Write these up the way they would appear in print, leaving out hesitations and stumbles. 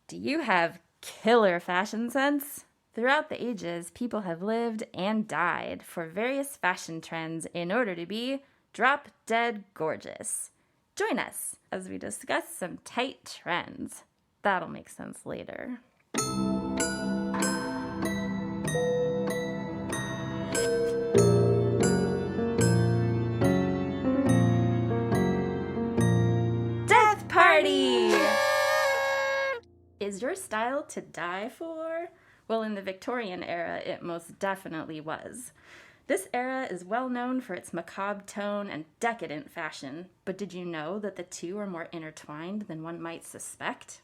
Do you have killer fashion sense? Throughout the ages, people have lived and died for various fashion trends in order to be drop dead gorgeous. Join us as we discuss some tight trends. That'll make sense later. Death party! Is your style to die for? Well, in the Victorian era, it most definitely was. This era is well known for its macabre tone and decadent fashion, but did you know that the two are more intertwined than one might suspect?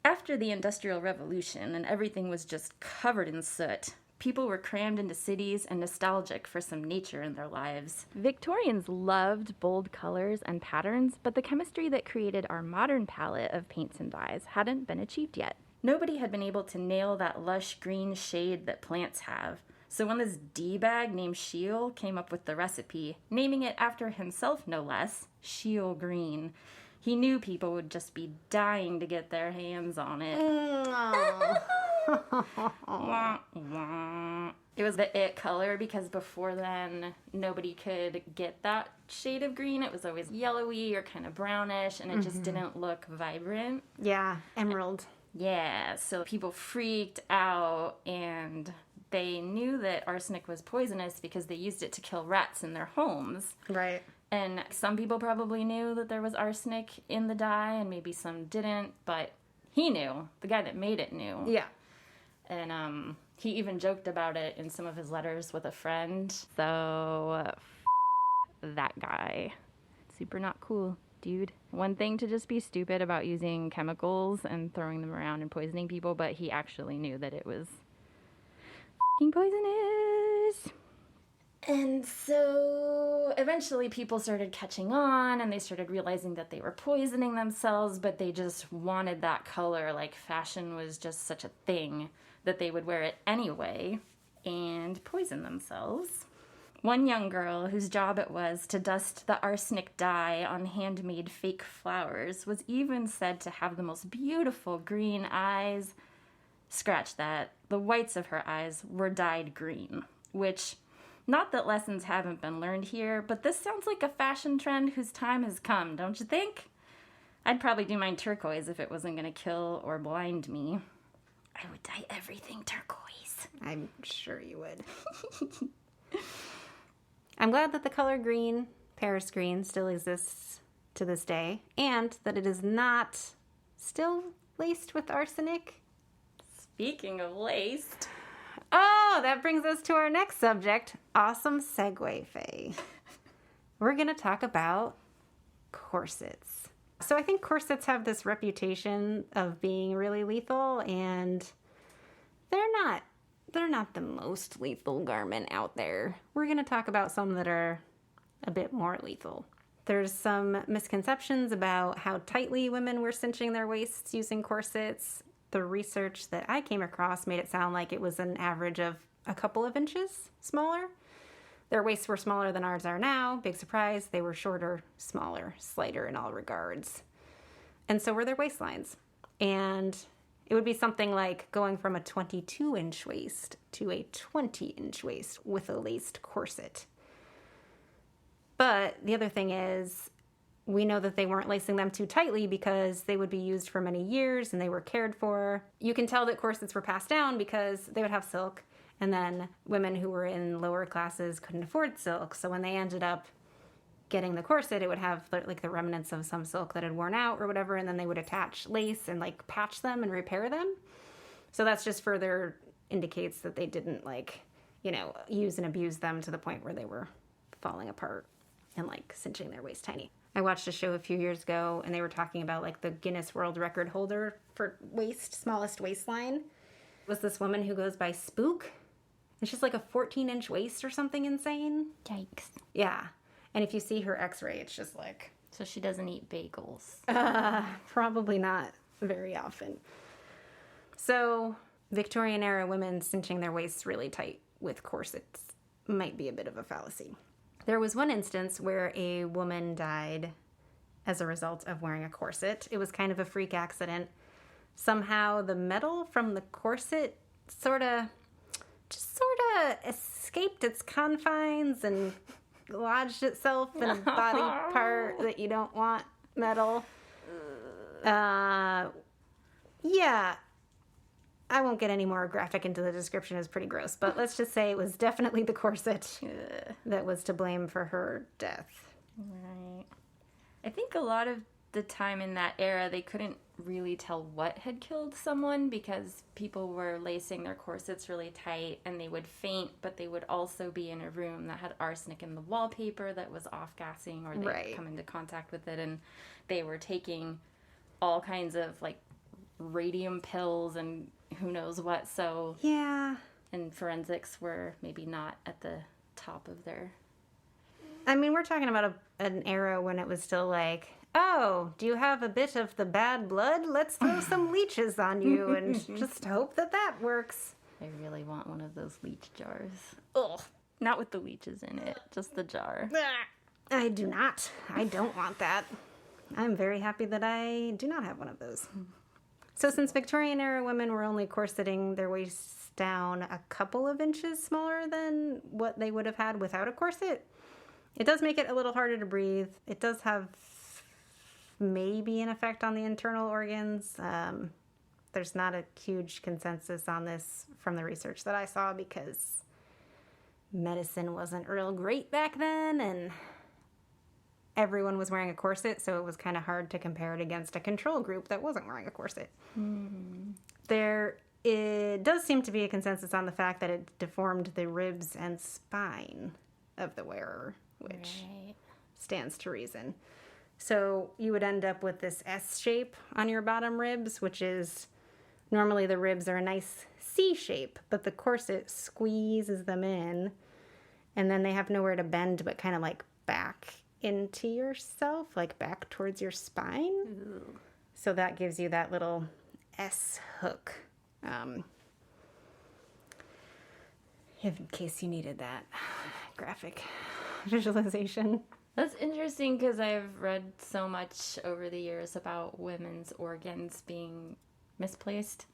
After the Industrial Revolution and everything was just covered in soot, people were crammed into cities and nostalgic for some nature in their lives. Victorians loved bold colors and patterns, but the chemistry that created our modern palette of paints and dyes hadn't been achieved yet. Nobody had been able to nail that lush green shade that plants have. So when this D-bag named Sheil came up with the recipe, naming it after himself no less, Sheil Green, he knew people would just be dying to get their hands on it. It was the it color because before then nobody could get that shade of green. It was always yellowy or kind of brownish, and it just didn't look vibrant. Yeah, emerald. Yeah, so people freaked out, and they knew that arsenic was poisonous because they used it to kill rats in their homes. Right. And some people probably knew that there was arsenic in the dye, and maybe some didn't, but he knew. The guy that made it knew. Yeah. And he even joked about it in some of his letters with a friend. So, that guy. Super not cool, dude. One thing to just be stupid about using chemicals and throwing them around and poisoning people, but he actually knew that it was poisonous. And so eventually people started catching on, and they started realizing that they were poisoning themselves, but they just wanted that color. Like, fashion was just such a thing that they would wear it anyway and poison themselves. One young girl, whose job it was to dust the arsenic dye on handmade fake flowers, was even said to have the most beautiful green eyes. Scratch that. The whites of her eyes were dyed green, which, not that lessons haven't been learned here, but this sounds like a fashion trend whose time has come, don't you think? I'd probably do mine turquoise if it wasn't going to kill or blind me. I would dye everything turquoise. I'm sure you would. I'm glad that the color green, Paris green, still exists to this day, and that it is not still laced with arsenic. Speaking of laced. Oh, that brings us to our next subject. Awesome segue, Faye. We're going to talk about corsets. So I think corsets have this reputation of being really lethal, and they're not the most lethal garment out there. We're going to talk about some that are a bit more lethal. There's some misconceptions about how tightly women were cinching their waists using corsets. The research that I came across made it sound like it was an average of a couple of inches smaller. Their waists were smaller than ours are now. Big surprise. They were shorter, smaller, slighter in all regards. And so were their waistlines. And it would be something like going from a 22-inch waist to a 20-inch waist with a laced corset. But the other thing is, we know that they weren't lacing them too tightly because they would be used for many years and they were cared for. You can tell that corsets were passed down because they would have silk, and then women who were in lower classes couldn't afford silk. So when they ended up getting the corset, it would have like the remnants of some silk that had worn out or whatever, and then they would attach lace and like patch them and repair them. So that's just further indicates that they didn't use and abuse them to the point where they were falling apart and like cinching their waist tiny. I watched a show a few years ago, and they were talking about like the Guinness World Record holder for smallest waistline was this woman who goes by Spook. And she's like a 14-inch waist or something insane. Yikes. Yeah. And if you see her x-ray, it's just like... So she doesn't eat bagels. Probably not very often. So Victorian era women cinching their waists really tight with corsets might be a bit of a fallacy. There was one instance where a woman died as a result of wearing a corset. It was kind of a freak accident. somehow the metal from the corset sort of escaped its confines and lodged itself in a body part that you don't want metal. Yeah. I won't get any more graphic into the description. It's pretty gross. But let's just say it was definitely the corset that was to blame for her death. Right. I think a lot of the time in that era, they couldn't really tell what had killed someone because people were lacing their corsets really tight and they would faint, but they would also be in a room that had arsenic in the wallpaper that was off-gassing, or they'd come into contact with it, and they were taking all kinds of, like, radium pills and who knows what. So yeah, and forensics were maybe not at the top of their... I mean, we're talking about an era when it was still like, oh, do you have a bit of the bad blood? Let's throw some leeches on you and just hope that works. I really want one of those leech jars. Ugh. Not with the leeches in it, just the jar. I do not. I don't want that. I'm very happy that I do not have one of those. So since Victorian era women were only corseting their waists down a couple of inches smaller than what they would have had without a corset, it does make it a little harder to breathe. It does have maybe an effect on the internal organs. There's not a huge consensus on this from the research that I saw because medicine wasn't real great back then and everyone was wearing a corset, so it was kind of hard to compare it against a control group that wasn't wearing a corset. It does seem to be a consensus on the fact that it deformed the ribs and spine of the wearer, which stands to reason. So you would end up with this S shape on your bottom ribs, which is normally the ribs are a nice C shape, but the corset squeezes them in, and then they have nowhere to bend but kind of like back into yourself, like back towards your spine. Ooh. So that gives you that little S hook. In case you needed that graphic visualization. That's interesting because I've read so much over the years about women's organs being misplaced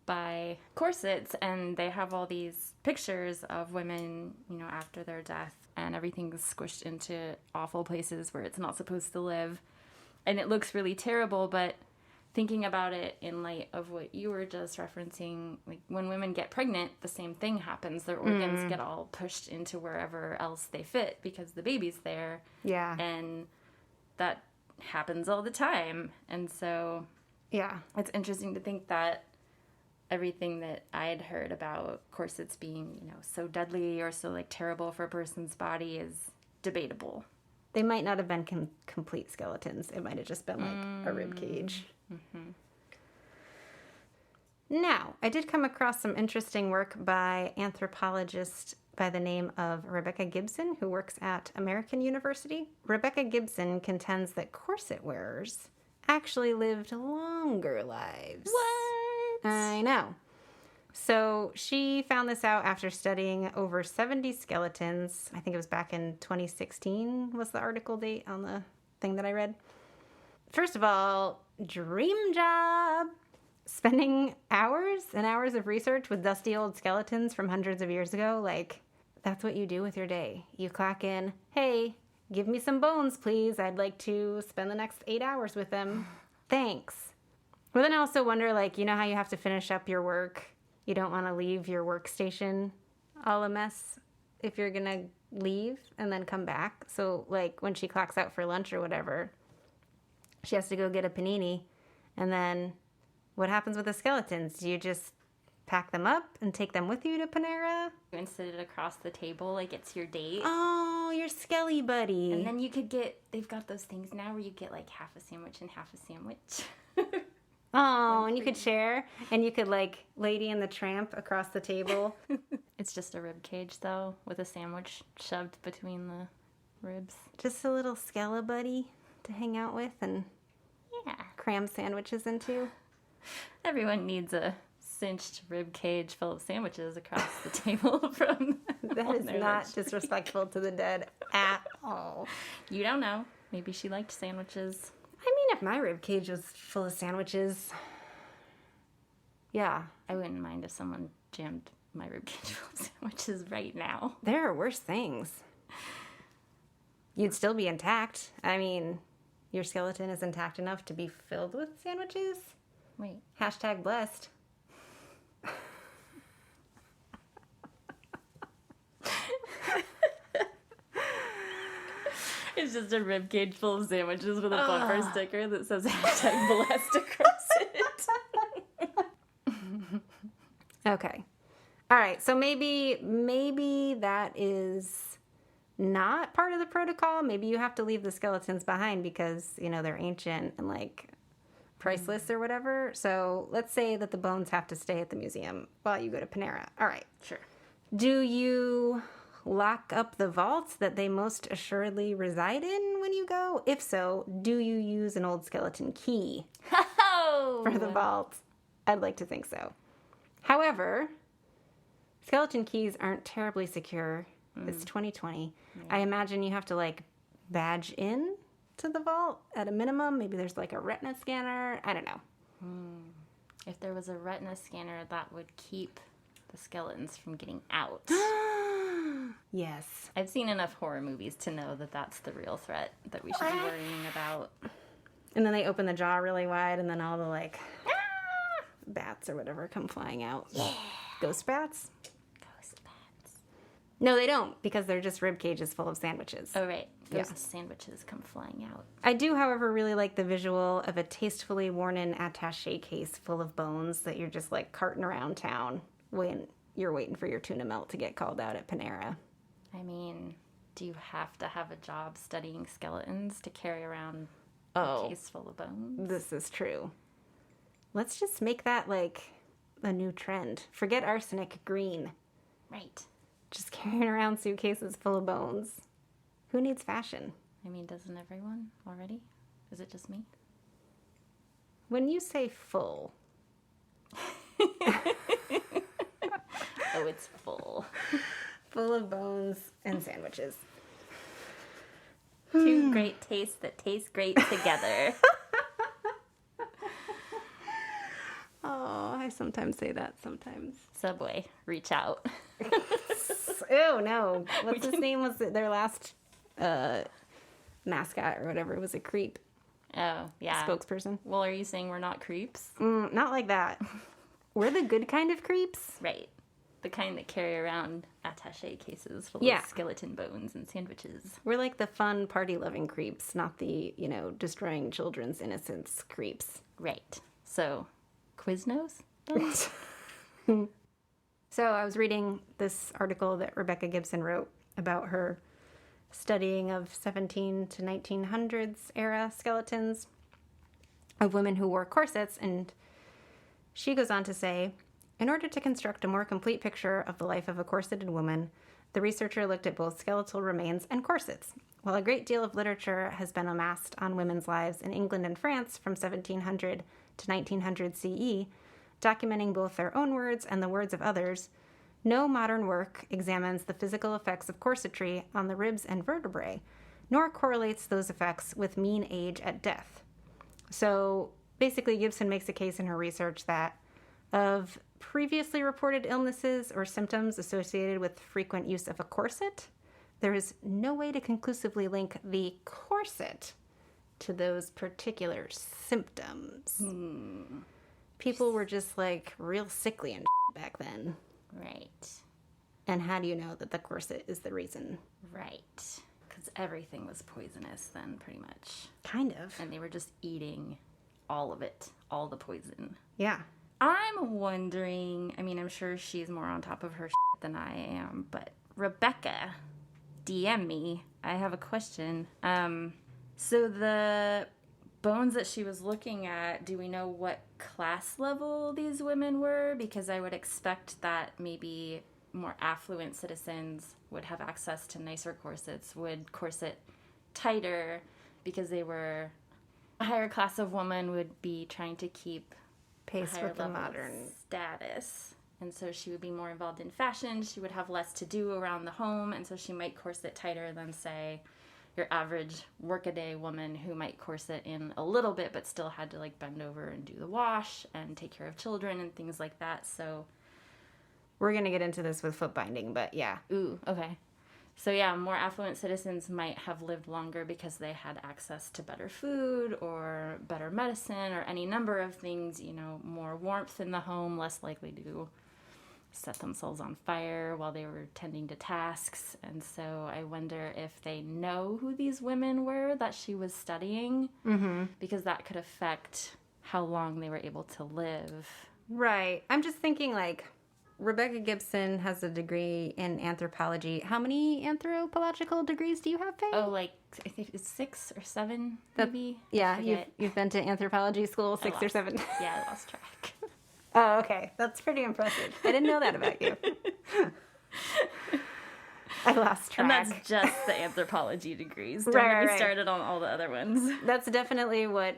by corsets, and they have all these pictures of women, after their death, and everything's squished into awful places where it's not supposed to live, and it looks really terrible. But thinking about it in light of what you were just referencing, like when women get pregnant, the same thing happens. Their organs get all pushed into wherever else they fit because the baby's there. Yeah. And that happens all the time. And so it's interesting to think that everything that I had heard about corsets being, so deadly or so like terrible for a person's body is debatable. They might not have been complete skeletons. It might have just been like a rib cage. Now, I did come across some interesting work by anthropologist by the name of Rebecca Gibson, who works at American University. Rebecca Gibson contends that corset wearers actually lived longer lives. What? I know. So she found this out after studying over 70 skeletons. I think it was back in 2016 was the article date on the thing that I read. First of all, dream job. Spending hours and hours of research with dusty old skeletons from hundreds of years ago. Like, that's what you do with your day. You clock in, hey, give me some bones, please. I'd like to spend the next 8 hours with them. Thanks. But then I also wonder, like, how you have to finish up your work? You don't want to leave your workstation all a mess if you're going to leave and then come back. So, like, when she clocks out for lunch or whatever, she has to go get a panini. And then what happens with the skeletons? Do you just pack them up and take them with you to Panera? And sit it across the table like it's your date. Oh, your skelly buddy. And then you could they've got those things now where you get like half a sandwich and half a sandwich. Oh, and you could share, and you could like Lady and the Tramp across the table. It's just a rib cage though, with a sandwich shoved between the ribs. Just a little skella buddy to hang out with and cram sandwiches into. Everyone needs a cinched rib cage full of sandwiches across the table from that is not disrespectful to the dead at all. You don't know. Maybe she liked sandwiches. I mean, if my rib cage was full of sandwiches, Yeah. I wouldn't mind if someone jammed my ribcage full of sandwiches right now. There are worse things. You'd still be intact. I mean, your skeleton is intact enough to be filled with sandwiches. Wait. Hashtag blessed. It's just a ribcage full of sandwiches with a bumper sticker that says hashtag blessed across it. Okay. All right. So maybe that is not part of the protocol. Maybe you have to leave the skeletons behind because, they're ancient and like priceless or whatever. So let's say that the bones have to stay at the museum while you go to Panera. All right. Sure. Do you lock up the vaults that they most assuredly reside in when you go? If so, do you use an old skeleton key for the vault? I'd like to think so. However, skeleton keys aren't terribly secure. It's 2020. Yeah. I imagine you have to like badge in to the vault at a minimum. Maybe there's like a retina scanner. I don't know. If there was a retina scanner, that would keep the skeletons from getting out. Yes. I've seen enough horror movies to know that that's the real threat that we should be worrying about. And then they open the jaw really wide, and then all the like bats or whatever come flying out. Yeah. Ghost bats? Ghost bats. No, they don't, because they're just rib cages full of sandwiches. Oh, right. Ghost sandwiches come flying out. I do, however, really like the visual of a tastefully worn-in attaché case full of bones that you're just like carting around town when you're waiting for your tuna melt to get called out at Panera. I mean, do you have to have a job studying skeletons to carry around Oh. a case full of bones? This is true. Let's just make that like a new trend. Forget arsenic green. Right. Just carrying around suitcases full of bones. Who needs fashion? I mean, doesn't everyone already? Is it just me? When you say full... Oh, it's full. Full of bones and sandwiches. Two great tastes that taste great together. Oh, I sometimes say that sometimes. Subway, reach out. Ew, no. What's his name? Was it their last mascot or whatever? It was a creep Oh, yeah. spokesperson. Well, are you saying we're not creeps? Not like that. We're the good kind of creeps. Right. The kind that carry around attaché cases full Yeah. of skeleton bones and sandwiches. We're like the fun party-loving creeps, not the, destroying children's innocence creeps. Right. So, Quiznos? So I was reading this article that Rebecca Gibson wrote about her studying of 17 to 1900s era skeletons of women who wore corsets, and she goes on to say, in order to construct a more complete picture of the life of a corseted woman, the researcher looked at both skeletal remains and corsets. While a great deal of literature has been amassed on women's lives in England and France from 1700 to 1900 CE, documenting both their own words and the words of others, no modern work examines the physical effects of corsetry on the ribs and vertebrae, nor correlates those effects with mean age at death. So basically, Gibson makes a case in her research that of previously reported illnesses or symptoms associated with frequent use of a corset, there is no way to conclusively link the corset to those particular symptoms. People were just like real sickly and back then. Right. And how do you know that the corset is the reason? Right. Because everything was poisonous then, pretty much. Kind of. And they were just eating all of it, all the poison. Yeah. I'm wondering, I mean, I'm sure she's more on top of her shit than I am, but Rebecca, DM me. I have a question. So the bones that she was looking at, do we know what class level these women were? Because I would expect that maybe more affluent citizens would have access to nicer corsets, would corset tighter because they were a higher class of woman would be trying to keep Pace higher with the level of modern status. And so she would be more involved in fashion. She would have less to do around the home. And so she might corset tighter than, say, your average workaday woman who might corset in a little bit but still had to like bend over and do the wash and take care of children and things like that. So we're going to get into this with foot binding, but yeah. Ooh, okay. So yeah, more affluent citizens might have lived longer because they had access to better food or better medicine or any number of things, you know, more warmth in the home, less likely to set themselves on fire while they were tending to tasks. And so I wonder if they know who these women were that she was studying, because that could affect how long they were able to live. Right. I'm just thinking, like, Rebecca Gibson has a degree in anthropology. How many anthropological degrees do you have, Faye? Oh, like, I think it's 6 or 7, maybe? Yeah, you've been to anthropology school, 6 or 7. Yeah, I lost track. Oh, okay. That's pretty impressive. I didn't know that about you. I lost track. And that's just the anthropology degrees. Don't Right. get me started on all the other ones. That's definitely what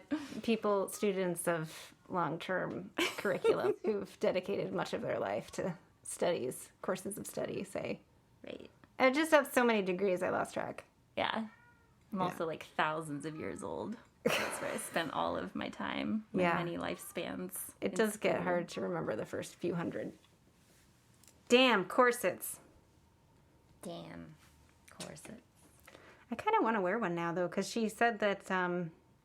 students of long-term curriculum who've dedicated much of their life to courses of study say. Right. I just have so many degrees, I lost track. Yeah. I'm also like thousands of years old. That's where I spent all of my time, many lifespans. It does get hard to remember the first few hundred. Damn, corsets. Damn. Corsets. I kind of want to wear one now, though, because she said that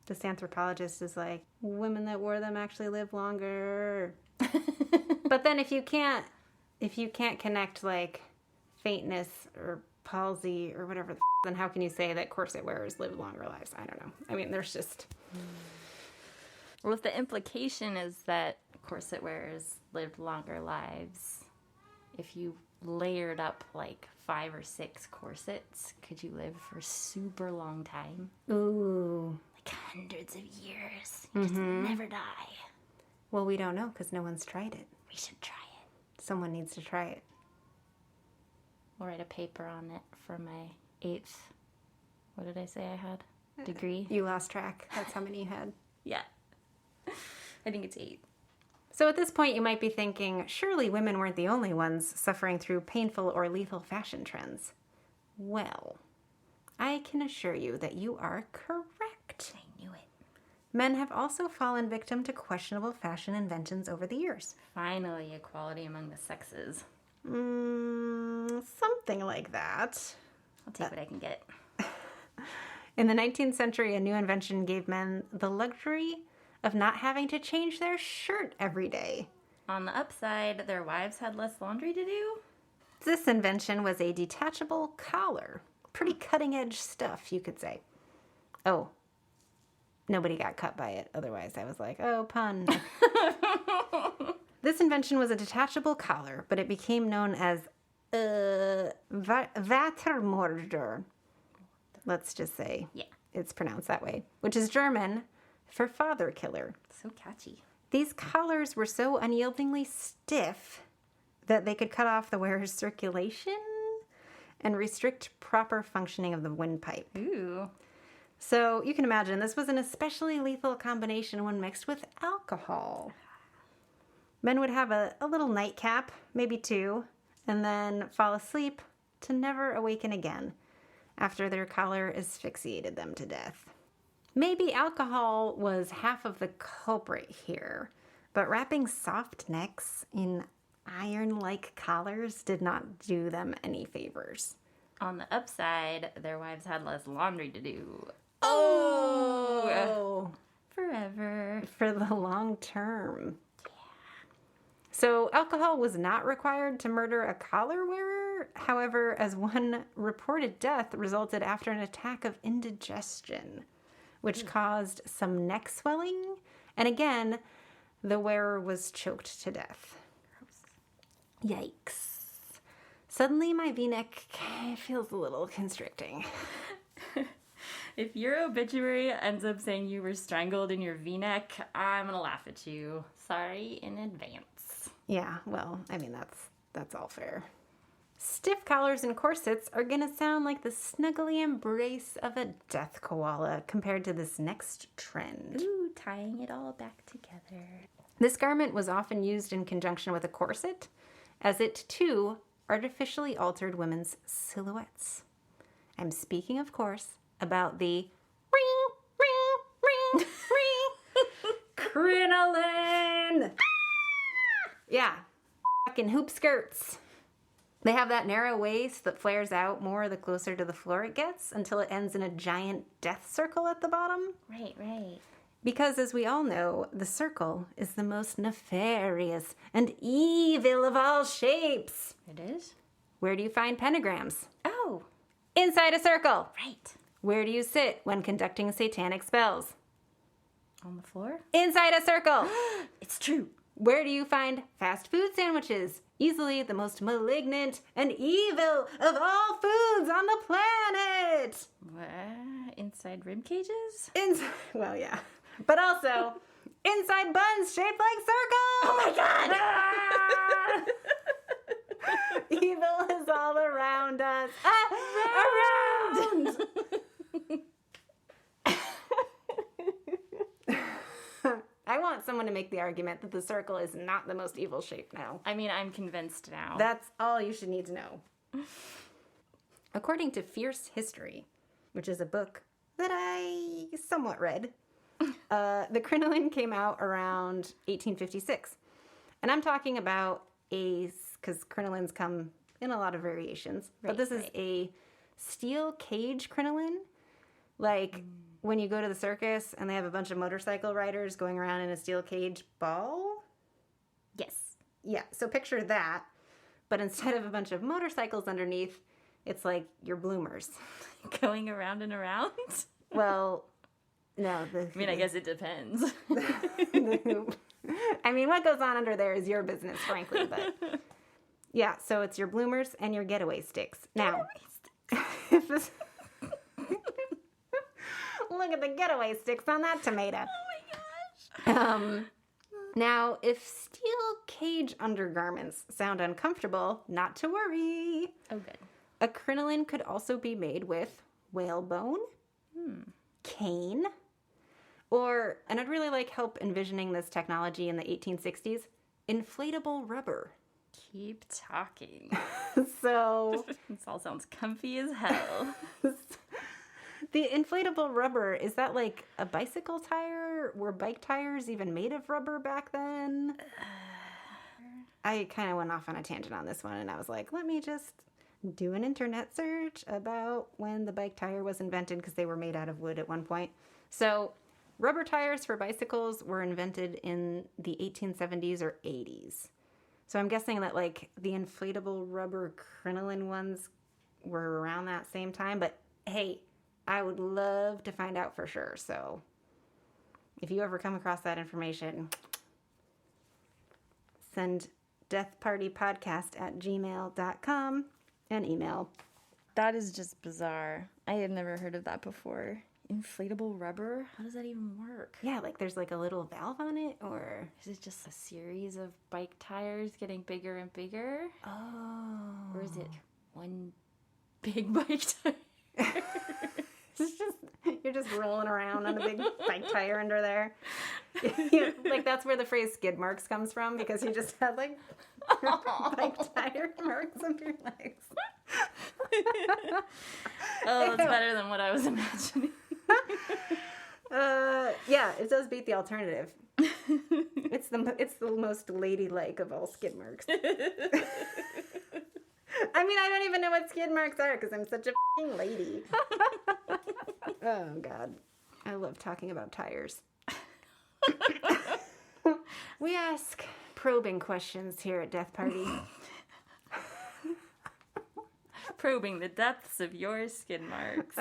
this anthropologist is like, women that wore them actually live longer. But then if you can't connect, like, faintness or palsy or whatever then how can you say that corset wearers live longer lives? I don't know. I mean, there's just... Well, if the implication is that corset wearers lived longer lives, if you layered up like 5 or 6 corsets, could you live for a super long time? Ooh. Like hundreds of years. You just never die. Well, we don't know because no one's tried it. We should try it. Someone needs to try it. We'll write a paper on it for my 8th, what did I say I had? Degree? You lost track. That's how many you had. Yeah. I think it's 8. So at this point, you might be thinking, surely women weren't the only ones suffering through painful or lethal fashion trends. Well, I can assure you that you are correct. I knew it. Men have also fallen victim to questionable fashion inventions over the years. Finally, equality among the sexes. Something like that. I'll take what I can get. In the 19th century, a new invention gave men the luxury of not having to change their shirt every day. On the upside, their wives had less laundry to do. This invention was a detachable collar. Pretty cutting-edge stuff, you could say. Oh, nobody got cut by it. Otherwise, I was like, oh, pun. This invention was a detachable collar, but it became known as Vatermorder. Let's just say it's pronounced that way, which is German for father killer. So catchy. These collars were so unyieldingly stiff that they could cut off the wearer's circulation and restrict proper functioning of the windpipe. Ooh. So you can imagine this was an especially lethal combination when mixed with alcohol. Men would have a little nightcap, maybe 2, and then fall asleep to never awaken again after their collar asphyxiated them to death. Maybe alcohol was half of the culprit here, but wrapping soft necks in iron-like collars did not do them any favors. On the upside, their wives had less laundry to do. Oh! Forever. For the long term. Yeah. So alcohol was not required to murder a collar wearer. However, as one reported death resulted after an attack of indigestion, which caused some neck swelling. And again, the wearer was choked to death. Gross. Yikes. Suddenly my V-neck feels a little constricting. If your obituary ends up saying you were strangled in your V-neck, I'm going to laugh at you. Sorry in advance. Yeah, well, I mean, that's all fair. Stiff collars and corsets are going to sound like the snuggly embrace of a death koala compared to this next trend. Ooh, tying it all back together. This garment was often used in conjunction with a corset, as it, too, artificially altered women's silhouettes. I'm speaking, of course, about the ring, crinoline. Yeah, fucking hoop skirts. They have that narrow waist that flares out more the closer to the floor it gets until it ends in a giant death circle at the bottom. Right. Because, as we all know, the circle is the most nefarious and evil of all shapes. It is? Where do you find pentagrams? Oh, Inside a circle. right. Where do you sit when conducting satanic spells? On the floor? Inside a circle. It's true. Where do you find fast food sandwiches? Easily the most malignant and evil of all foods on the planet. What? Inside rib cages? Well, yeah. But also, inside buns shaped like circles. Oh my god! Evil is all around us. Around! I want someone to make the argument that the circle is not the most evil shape now. I mean, I'm convinced now. That's all you should need to know. According to Fierce History, which is a book that I somewhat read, the crinoline came out around 1856. And I'm talking about because crinolines come in a lot of variations, but this is a steel cage crinoline. Like when you go to the circus and they have a bunch of motorcycle riders going around in a steel cage ball. Yes. Yeah, so picture that, but instead of a bunch of motorcycles underneath, it's like your bloomers. Going around and around? Well, no. I mean, I guess it depends. I mean, what goes on under there is your business, frankly, but yeah, so it's your bloomers and your getaway sticks. Now, if this... Look at the getaway sticks on that tomato. Oh my gosh. Now, if steel cage undergarments sound uncomfortable, not to worry. Oh, good. A crinoline could also be made with whalebone, cane, or, and I'd really like help envisioning this technology in the 1860s, inflatable rubber. Keep talking. So... This all sounds comfy as hell. The inflatable rubber, is that like a bicycle tire? Were bike tires even made of rubber back then? I kind of went off on a tangent on this one, and I was like, let me just do an internet search about when the bike tire was invented, because they were made out of wood at one point. So rubber tires for bicycles were invented in the 1870s or 80s. So I'm guessing that like the inflatable rubber crinoline ones were around that same time, but hey, I would love to find out for sure. So if you ever come across that information, send deathpartypodcast@gmail.com an email. That is just bizarre. I had never heard of that before. Inflatable rubber? How does that even work? Yeah, like there's like a little valve on it, or Is it just a series of bike tires getting bigger and bigger? oh, Or is it one big bike tire? you're just rolling around on a big bike tire under there. Like that's where the phrase skid marks comes from, because you just had like bike tire marks on your legs. Oh, that's better than what I was imagining. Yeah, it does beat the alternative. It's the most ladylike of all skid marks. I mean, I don't even know what skid marks are because I'm such a f***ing lady. Oh, God. I love talking about tires. We ask probing questions here at Death Party. Probing the depths of your skid marks.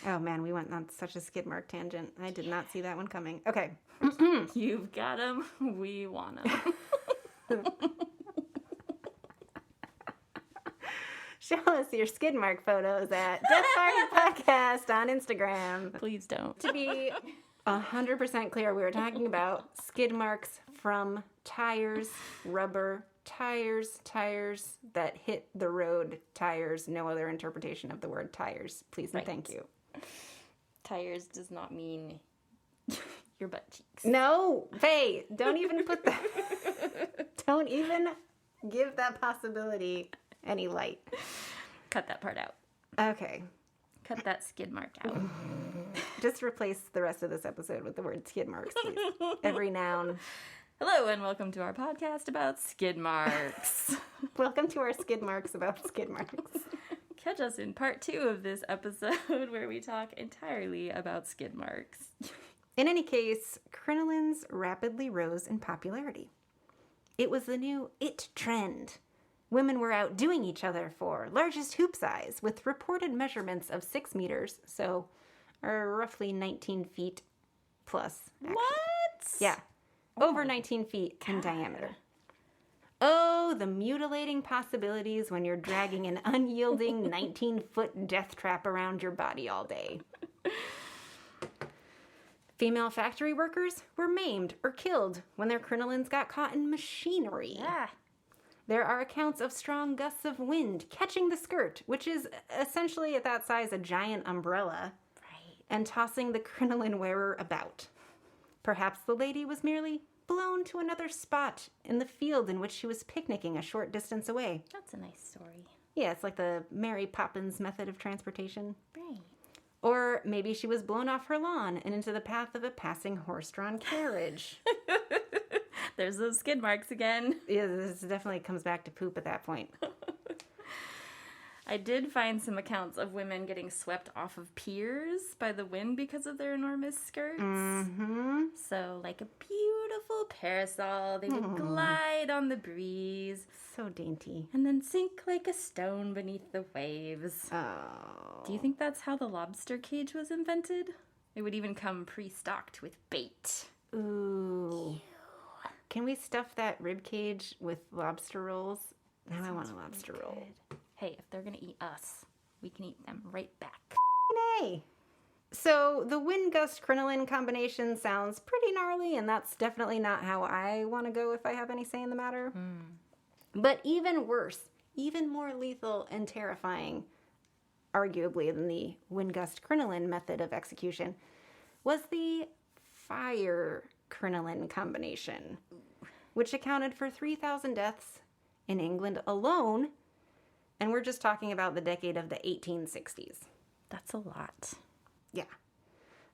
Oh, man, we went on such a skid mark tangent. I did not see that one coming. Okay. You've got them. We want them. Show us your skid mark photos at Death Party Podcast on Instagram. Please don't. To be 100% clear, we were talking about skid marks from tires, rubber, tires that hit the road, tires, no other interpretation of the word tires. Please and thank you. Tires does not mean your butt cheeks. No, Faye, don't even put that. Don't even give that possibility any light. Cut that part out. Okay. Cut that skid mark out. Just replace the rest of this episode with the word skid marks, please. Every noun. Hello and welcome to our podcast about skid marks. Welcome to our skid marks about skid marks. Catch us in part 2 of this episode where we talk entirely about skid marks. In any case, crinolines rapidly rose in popularity. It was the new it trend. Women were outdoing each other for largest hoop size with reported measurements of 6 meters, so roughly 19 feet plus. Actually. What? Yeah. Over 19 feet in diameter. Oh, the mutilating possibilities when you're dragging an unyielding 19-foot death trap around your body all day. Female factory workers were maimed or killed when their crinolines got caught in machinery. Yeah. There are accounts of strong gusts of wind catching the skirt, which is essentially at that size a giant umbrella, Right. and tossing the crinoline wearer about. Perhaps the lady was merely blown to another spot in the field in which she was picnicking a short distance away. That's a nice story. Yeah, it's like the Mary Poppins method of transportation. Right. Or maybe she was blown off her lawn and into the path of a passing horse-drawn carriage. There's those skid marks again. Yeah, this definitely comes back to poop at that point. I did find some accounts of women getting swept off of piers by the wind because of their enormous skirts. Mm-hmm. So, like a beautiful parasol, they would glide on the breeze So dainty. and then sink like a stone beneath the waves. Oh. Do you think that's how the lobster cage was invented? It would even come pre-stocked with bait. Ooh. Can we stuff that rib cage with lobster rolls? Now I want a lobster roll. Hey, if they're gonna eat us, we can eat them right back. Nay. So the wind gust crinoline combination sounds pretty gnarly, and that's definitely not how I want to go if I have any say in the matter. But even worse, even more lethal and terrifying, arguably, than the wind gust crinoline method of execution, was the fire crinoline combination, which accounted for 3,000 deaths in England alone, and we're just talking about the decade of the 1860s. That's a lot. Yeah.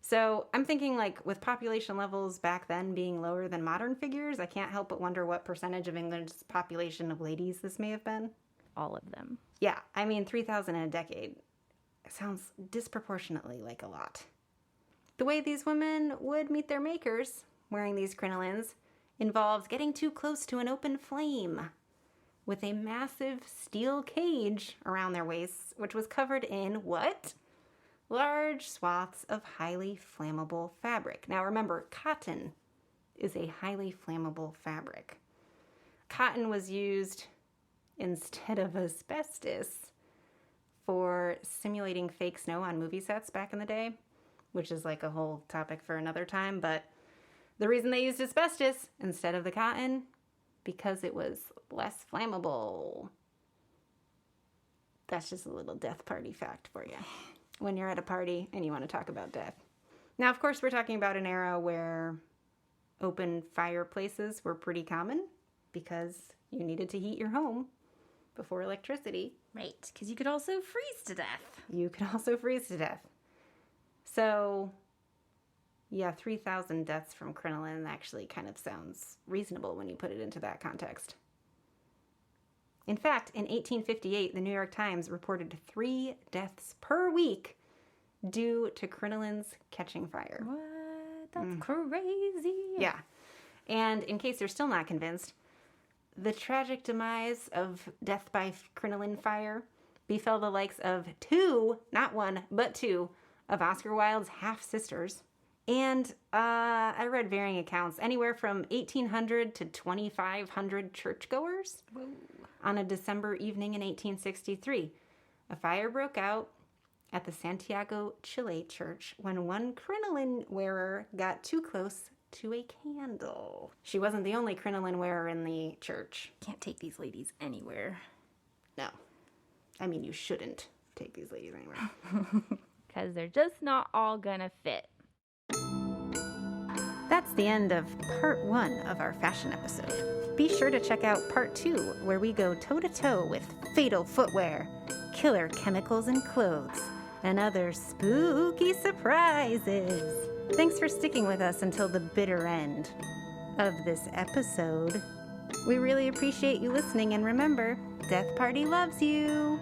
So I'm thinking, like, with population levels back then being lower than modern figures, I can't help but wonder what percentage of England's population of ladies this may have been. All of them. Yeah, I mean, 3,000 in a decade sounds disproportionately like a lot. The way these women would meet their makers wearing these crinolines involved getting too close to an open flame with a massive steel cage around their waists, which was covered in what? Large swaths of highly flammable fabric. Now remember, cotton is a highly flammable fabric. Cotton was used instead of asbestos for simulating fake snow on movie sets back in the day, which is like a whole topic for another time. But the reason they used asbestos instead of the cotton, because it was less flammable. That's just a little death party fact for you when you're at a party and you want to talk about death. Now, of course, we're talking about an era where open fireplaces were pretty common because you needed to heat your home before electricity. Right, because you could also freeze to death. You could also freeze to death. So, yeah, 3,000 deaths from crinoline actually kind of sounds reasonable when you put it into that context. In fact, in 1858, the New York Times reported 3 deaths per week due to crinolines catching fire. What? That's crazy. Yeah. And in case you're still not convinced, the tragic demise of death by crinoline fire befell the likes of 2, not 1, but 2, of Oscar Wilde's half-sisters. And I read varying accounts, anywhere from 1,800 to 2,500 churchgoers. Whoa. On a December evening in 1863, a fire broke out at the Santiago, Chile church when one crinoline wearer got too close to a candle. She wasn't the only crinoline wearer in the church. Can't take these ladies anywhere. No. I mean, you shouldn't take these ladies anywhere. Because they're just not all gonna fit. That's the end of part 1 of our fashion episode. Be sure to check out part 2, where we go toe-to-toe with fatal footwear, killer chemicals in clothes, and other spooky surprises. Thanks for sticking with us until the bitter end of this episode. We really appreciate you listening, and remember, Death Party loves you!